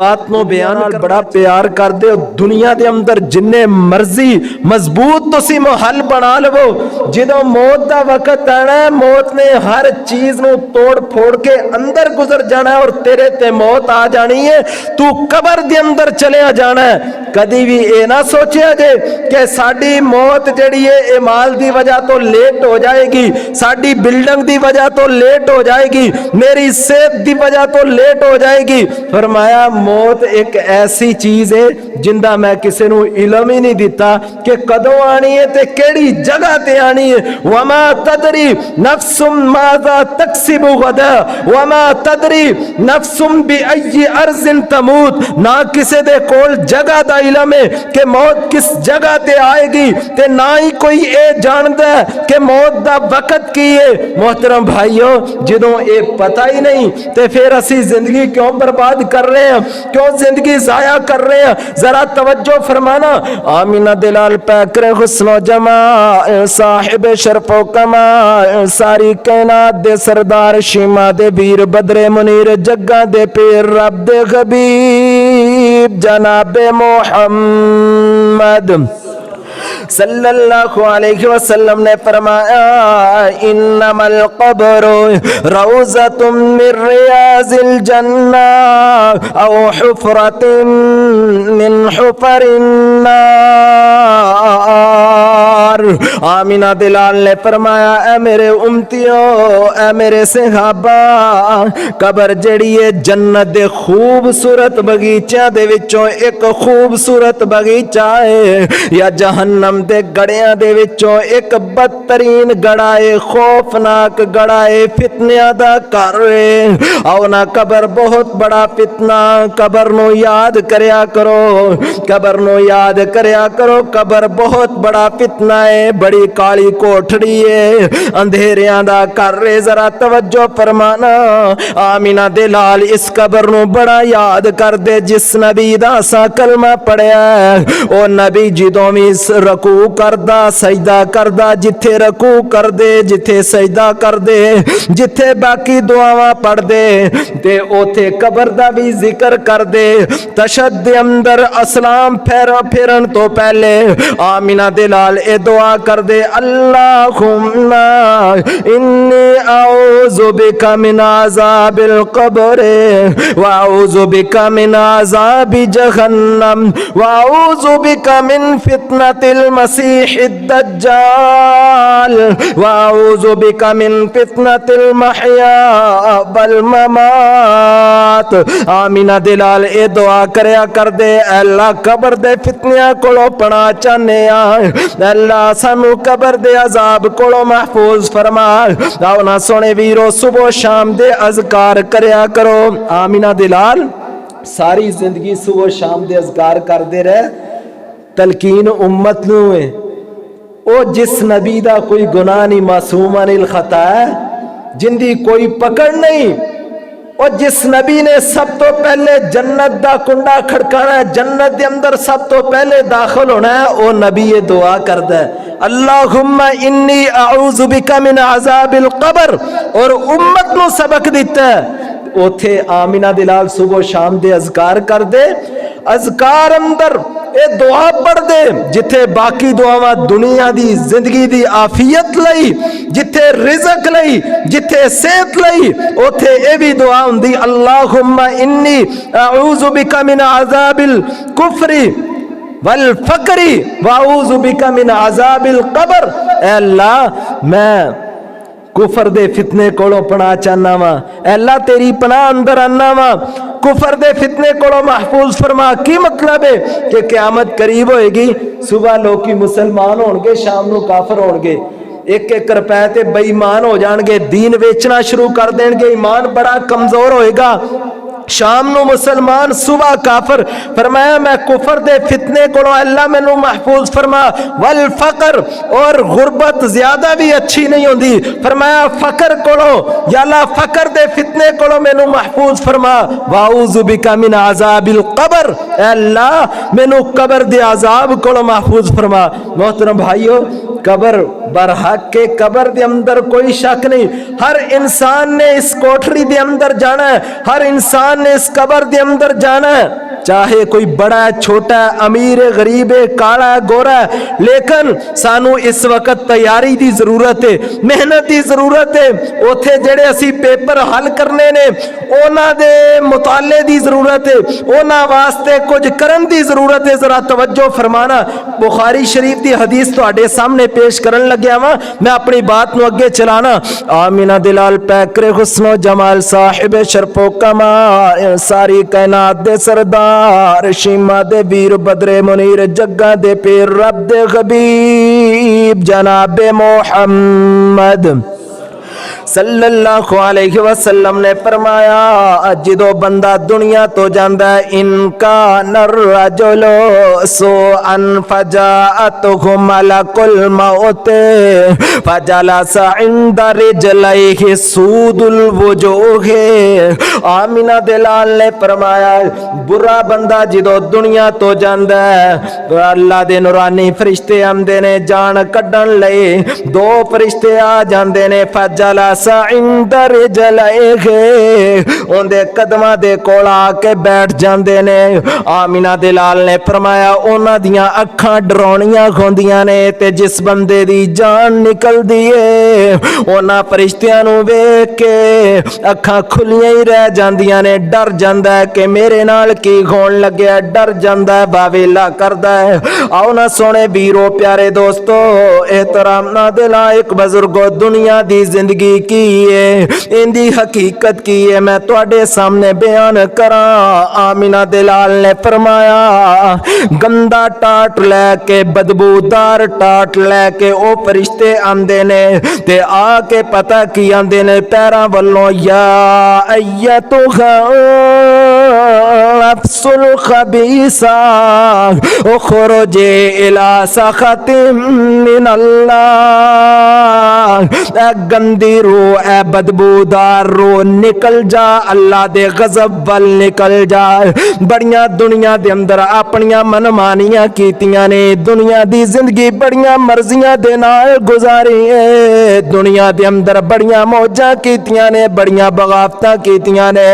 बात नो बयान बड़ा प्यार कर दे। दुनिया के अंदर जिन्ने मर्जी मजबूत तुसी महल बना लवो, जो मौत का वक्त आना है, मौत ने हर चीज नो तोड़ फोड़ के अंदर गुजर जाना है और तेरे ते मौत आ जानी है। तू कबर के अंदर चलिया जाना है। कदी भी ये ना सोचिया जे कि साडी मौत जड़ी है ये माल की वजह तो लेट हो जाएगी, साडी बिल्डिंग की वजह तो लेट हो जाएगी, मेरी सेहत की वजह तो लेट हो जाएगी। फरमाया मौत एक ऐसी चीज है जिंदा मैं किसी को इलम ही नहीं दिता कि कदों आनी है ते केड़ी जगह ते आनी है। वमा तदरी नफ्सुम माज़ा तक्सिबु गदा वमा तदरी नफ्सुम बिअय्यि अर्ज़िन तमूत। ना किसी दे कोल जगह दा इलम है कि मौत किस जगह ते आएगी, ते ना ही कोई ये जानता है कि मौत दा वक्त की है। मोहतरम भाइयों, जदों ये पता ही नहीं ते फिर असी जिंदगी क्यों बर्बाद कर रहे हैं, क्यों जिंदगी जाया कर रहे हैं। जरा तवज्जो फरमाना। आमीना दिलाल पैकर हुस्नो जमा साहिब शरफो कमा सारी कायनात दे सरदार शीमा दे वीर बदरे मुनीर जग्गा दे पीर रब दे हबीब जनाबे मोहम्मद सल्लल्लाहु अलैहि वसल्लम ने फरमाया इन्नमल क़ब्रु रौज़तुम मिन रियाज़िल जन्ना औ हुफ़रतुम मिन हुफ़रिन नार। आमीना दिलाल ने फरमाया ए मेरे उम्मतियों, ए मेरे सहाबा, कबर जड़ी है जन्नत दे खूबसूरत बगीचों दे विचों एक खूबसूरत बगीचा है, या जहन्नम दे गड़ियां दे विचों एक बदतरीन गड़ा है, खौफनाक गड़ा है, फितनियां दा घर है। आओ ना कबर बहुत बड़ा फितना, कबर नो याद करया करो, कबर नो याद करया करो। कबर बहुत बड़ा फितना है, बड़ी काली कोठड़ी है, अंधेरियां दा घर है। जरा तवज्जो फरमाना। आमीना दे लाल इस कबर नो बड़ा याद कर दे जिस नबी दा सा कलमा पढ़िया है। ओ नबी जिदों भी रकू करदा सजदा करदा, जिथे रकू कर दे जिथे सजदा कर दे जिथे बाकी दुआवां पढ़ दे ते ओथे कबर दा भी जिक्र कर दे। तशद दे अंदर असलाम फेरन तो पहले आमीना दे लाल ए दुआ कर दे अल्लाहुम्मा इन्नी आऊज़ु बिका मिन अज़ाबिल क़ब्र व आऊज़ु बिका मिन अज़ाबि जहन्नम व आऊज़ु बिका मिन फितनतिल मसीहिद दज्जाल व आऊज़ु बिका मिन फितनतिल महया वल ममात। आमीना दिलाल ए दुआ करया कर दे अल्लाह कबर दे फितनियां कोलों पना चाहने अल्लाह सानू कबर दे अजाब कोलों महफूज फरमा। आओ ना सोने वीरो सुबह शाम दे अज़कार करया करो। आमीना दिलाल सारी जिंदगी सुबह शाम दे अज़कार करदे रहे। तलकीन उम्मत नू है ओ जिस नबी दा कोई गुनाह नहीं, मासूम अनिल खता है, जिंदी कोई पकड़ नहीं, और जिस नबी ने सब तो पहले जन्नत दा कुंडा खड़काना है, जन्नत के अंदर सब तो पहले दाखिल होना है, ओ नबी ये दुआ करदा है अल्लाहुम्मा इन्नी आऊज़ु बिका मिन अज़ाबिल क़ब्र, और उम्मत नू सबक दिता है। ओथे आमीना दिलाल सुबह शाम दे अज़कार कर दे, अज़कार अंदर ये दुआ पढ़ दे जिथे बाकी दुआवां दुनिया दी जिंदगी दी आफियत लई, जिथे रिज़क लई, जिथे सेहत लई, ओथे ये भी दुआ हुंदी अल्लाहुम्मा इन्नी आऊज़ु बिका मिन अज़ाबिल कुफ्री वल फ़क्री व आऊज़ु बिका मिन अज़ाबिल क़ब्र। ऐ अल्लाह मैं कुफर दे फितने कोलों पना चाहना वा, अल्लाह तेरी पनाह अंदर आना वा, कुफर दे फितने कोलों महफूज फरमा। की मतलब है कि क़यामत करीब होएगी, सुबह लोग मुसलमान होंगे, शाम को काफर होंगे, एक एक रुपए ते बेईमान हो जाएंगे, दीन बेचना शुरू कर देंगे, ईमान बड़ा कमजोर होएगा। शाम नु मुसलमान सुबह काफर। फरमाया मैं कुफर दे फितने कोलों अल्लाह मैनू महफूज फरमा। वल फकर, और गुरबत ज्यादा भी अच्छी नहीं होती। फरमाया फकर कोलों या अल्लाह फकर दे फितने कोलों मैनू महफूज फरमा। वाऊज़ु बिका मिन अज़ाबिल क़ब्र, अल्लाह मैनू कबर दे अजाब कोलों महफूज फरमा। मोहतरम भाइयों, कबर बरहक के कबर दे अंदर कोई शक नहीं, हर इंसान ने इस कोठरी दे अंदर जाना है, हर इंसान ने इस कबर दे अंदर जाना है, चाहे कोई बड़ा है छोटा है, अमीर है गरीब है, काला है गोरा है, लेकिन सानू इस वक्त तैयारी की जरूरत है, मेहनत की जरूरत है। उथे जेड़े असी पेपर हल करने ने उन्हां दे मुताले की जरूरत है, उन्हां वास्ते कुछ करन की जरूरत है। जरा तवज्जो फरमाना, बुखारी शरीफ की हदीस तुहाडे सामने पेश करन लग्या वां, मैं अपनी बात नूं अगे चलाना। आमिना दिलाल पैकरे हुस्नो जमाल साहिब शरफो कमाल सारी कायनात दे सरदार शीमा दे वीर बदरे मुनीर जग्गा दे पीर रब दे हबीब जनाबे मोहम्मद सल्लल्लाहु अलैहि वसल्लम ने फरमाया, जो बंदा दुनिया तो जाता है, इनका नर्रजुलो सो अन फजाअतहु मलकुल मौत फजलसा इंदा रिजलैहि सूदुल वजूह। आमिना दिलाल ने फरमाया, बुरा बंदा जो दुनिया तो जाता है, अल्लाह दे नूरानी फरिश्ते आंदे ने जान कड्ढण लई, दो फरिश्ते आ जांदे ने, फजला इंदर जलाए उनके कदमां दे कोल आके बैठ जाते ने। आमिना दिलाल ने फरमाया, उन्हां दियां अखां डरावनियां होंदियां ने, ते जिस बंदे दी जान निकलदी है उन्हां फरिश्तियां नूं वेख के अखां खुलियां ही रह जांदियां ने, डर जांदा है कि मेरे नाल की होण लग्या, डर जांदा है, बावेला करदा है। आओ ना सोने वीरो प्यारे दोस्तों, एहतराम ना दिला एक बुजुर्गो, दुनिया दी जिंदगी की है, इंदी हकीकत की है, मैं तुहाडे सामने बयान करा। आमिना दिलाल ने फरमाया, गंदा टाट लैके बदबूदार टाट लैके ओ फरिश्ते आंदे ने, ते आके पता की आंदे ने पैरां वल्लों, या अय्यतुहा नफ्सुल खबीसा उखरुजे इला सखतिम मिनल्लाह। गंदी रूह ए बदबूदार रूह निकल जा, अल्लाह दे गजब वल निकल जा। बड़ियां दुनिया दे अंदर अपनियां मनमानियां कीतियां ने, दुनिया दी जिंदगी बड़ियां मर्जियां दे नाल गुजारी है, दुनिया दे अंदर बड़ियां मौजां कीतियां ने, बड़ियां बगावतां कीतियां ने,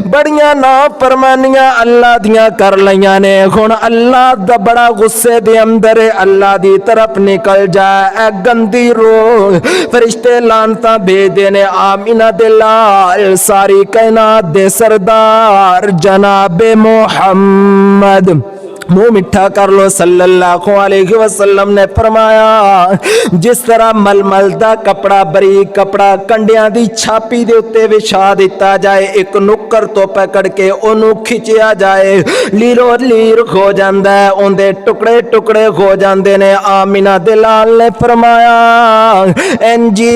बड़ियां नाफरमानियां अल्लाह दियां कर लईयां ने। हुण अल्लाह दा बड़ा गुस्से दे अंदर है, अल्लाह दी तरफ निकल जा ए गंदी रूह। फरिश्ते लानता भेज देने। आमिना दिलाल सारी कायनात दे सरदार जनाबे मोहम्मद, मुंह मिठा कर लो, सल्लल्लाहु अलैहि वसल्लम ने फरमाया, जिस तरह मलमल दा कपड़ा बरीक कपड़ा कंडियां दी छापी दे उत्ते विछा दिता जाए, एक नुक्कर तो पकड़ के ओनू खिंचिया जाए, लीरो लीर हो जाता है, उनके टुकड़े टुकड़े हो जाते ने। आमिना दिलाल ने फरमाया, इंजी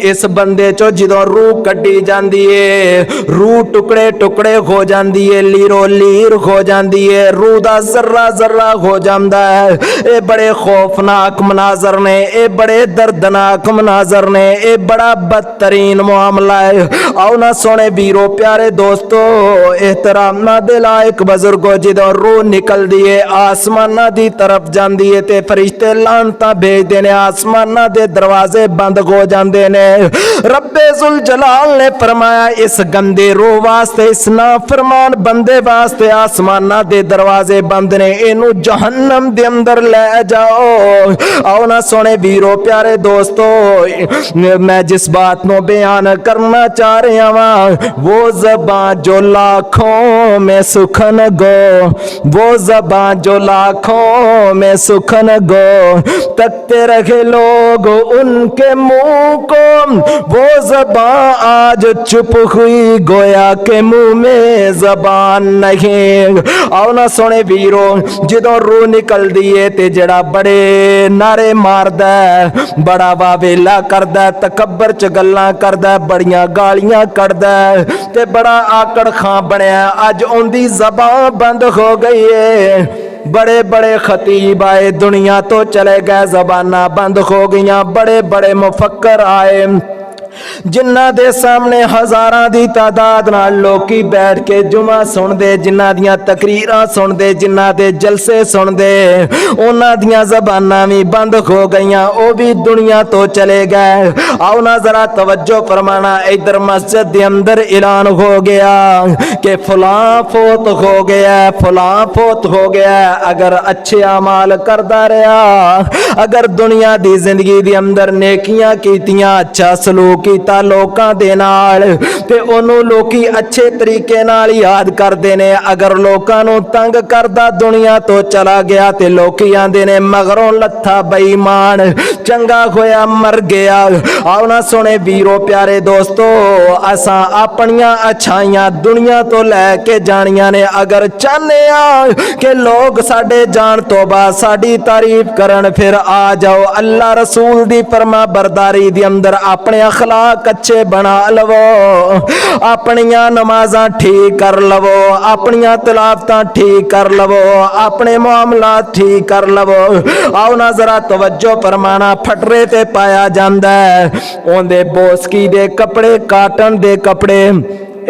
इस बंदे चो जो रूह कड्डी जाती है, रूह टुकड़े टुकड़े हो जाती है, लीरो लीर हो जाती है, रूह दा जर्रा जर्रा हो जाता है। ये बड़े खौफनाक मनाजर ने, ये बड़े दर्दनाक मनाजर ने, ये बड़ा बदतरीन मामला है। आओ ना सोने वीरो प्यारे दोस्तों, एहतराम ना दे लायक बुजुर्गो, जो रूह निकल दी है आसमाना दी तरफ जाती है, ते फरिश्ते लानता भेज देने, आसमाना दे दरवाजे बंद हो जाते ने। रब्बे जुल जलाल ने फरमाया, इस गंदे रूह वास्ते, इस नाफरमान बंदे वास्ते आसमाना दे दरवाजे बंद ने, इनू जहन्नम दे अंदर ले जाओ। आओ ना सोने वीरो प्यारे दोस्तों, मैं जिस बात नो बयान करना चाह रहा वहां, वो ज़बान जो लाखों में सुखन गो, वो ज़बान जो लाखों में सुखन गो, तकते रखे लोग उनके मुंह को, वो ज़बान आज चुप हुई गोया के मुंह में ज़बान नहीं। आओ ना सोने वीरो, जो रूह निकल दी है ते जड़ा बड़े नारे मारदा है, बड़ा वावेला करदा है, तकबर च गल्लां करदा है, बड़ियां गालियां कढ़दा है, ते बड़ा आकड़ खां बनया, अज उनदी ज़बान बंद हो गई है। बड़े बड़े खतीब आए, दुनिया तो चले गए, ज़बानां बंद हो गईयां, बड़े बड़े मुफक्कर आए, जिन्हां दे सामने हज़ारां दी तादाद नाल लोकी बैठ के जुमा सुनदे, जिन्हां दियां तकरीरां सुनदे, जिन्हां दे जलसे सुनदे, उन्हां दियां ज़बानां भी बंद हो गईयां, वो भी दुनिया तो चले गए। आओ ना जरा तवज्जो फरमाना, इधर मस्जिद दे अंदर ऐलान हो गया कि फलां फोत हो गया, फलां फोत हो गया। अगर अच्छे अमाल करदा रहा, अगर दुनिया दी जिंदगी दे अंदर नेकियां कीतियां, अच्छा सलूक कीता लोकां दे नाल, ते ओनू लोकी अच्छे तरीके नाल याद करदे ने। अगर लोकां नू तंग करदा दुनिया तो चला गया, ते लोकी आंदे ने मगरों लत्था बेईमान, चंगा होया मर गया। आओ ना सुने वीरो प्यारे दोस्तों, असा अपनियां अच्छाइयां दुनिया तो लैके जानियां ने। अगर चाहने कि लोग साडे जान तो बाद साडी तारीफ करन, फिर आ जाओ अल्लाह रसूल दी फरमा बरदारी दी अंदर अपने अखलाक अच्छे बना लवो, अपनियां नमाज़ां ठीक कर लवो, अपनियां तिलावतां ठीक कर लवो, अपने मामलात ठीक कर लवो। आओ ना जरा तवज्जो फरमाना, फटरे ते पाया जांदा है ओंदे बोसकी दे कपड़े, काटन दे कपड़े।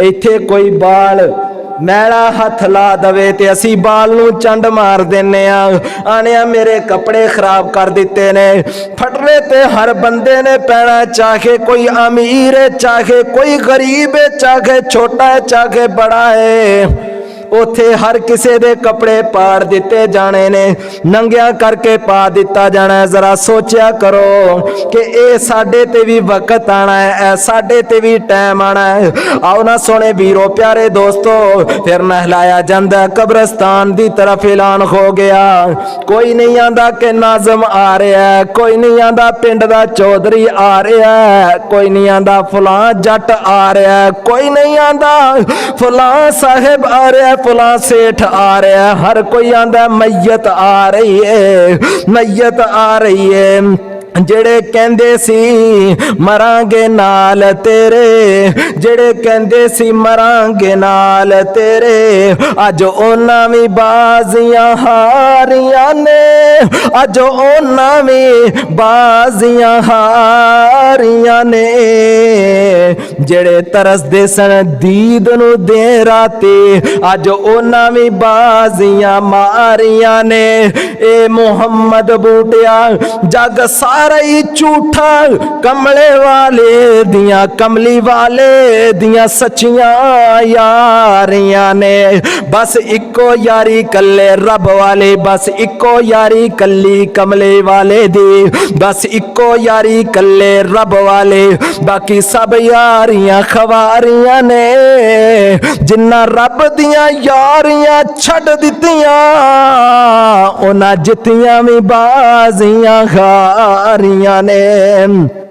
इत्थे कोई बाल मैला हथ ला दवे ते असी बाल नू चंड मार देने आने मेरे कपड़े खराब कर दिते ने। फटरे ते हर बंदे ने पैना, चाहे कोई अमीर है, चाहे कोई गरीब है, चाहे छोटा है, चाहे बड़ा है। उथे हर किसे दे कपड़े पाड़ दिते जाने ने, नंगिया करके पा दिता जाना है। जरा सोचा करो कि ए साडे ते भी वक्त आना है, साडे ते भी टाइम आना है। आओ ना सोने वीरो प्यारे दोस्तों, फिर नहलाया जांदा कब्रस्तान दी तरफ ऐलान हो गया। कोई नहीं आंदा कि नाज़म आ रहा है, कोई नहीं आंदा पिंड दा चौधरी आ रहा है, कोई नहीं आंदा फलां जट आ रहा है, कोई नहीं आंदा फलां साहिब आ रहा है, फलां सेठ आ रहा है। हर कोई आंदा मैयत आ रही है, मैयत आ रही है। जेड़े कहंदे सी मरांगे नाल तेरे, जेड़े कहंदे सी मरांगे नाल तेरे, अज ओना भी बाजियां हारियां ने, अज ओना भी बाजियां हारियां ने। जेड़े तरसदे सन दीद नू दे राती, अज ओना भी बाजियां मारियां ने। ए मुहम्मद बूटिया जग सारा ही झूठा, कमले वाले दियां कमली वाले दियां सच्चियां यारियां ने। बस इको यारी कल्ले रब वाले, बस इको यारी कल्ली कमले वाले दी, बस इको यारी कल्ले रब वाले। बाकी सब यारियां खवारियां ने, जिन्ना रब दियां यारियां छड़ दितियां, उन्हां जितियां भी बाजियां हारियां ने।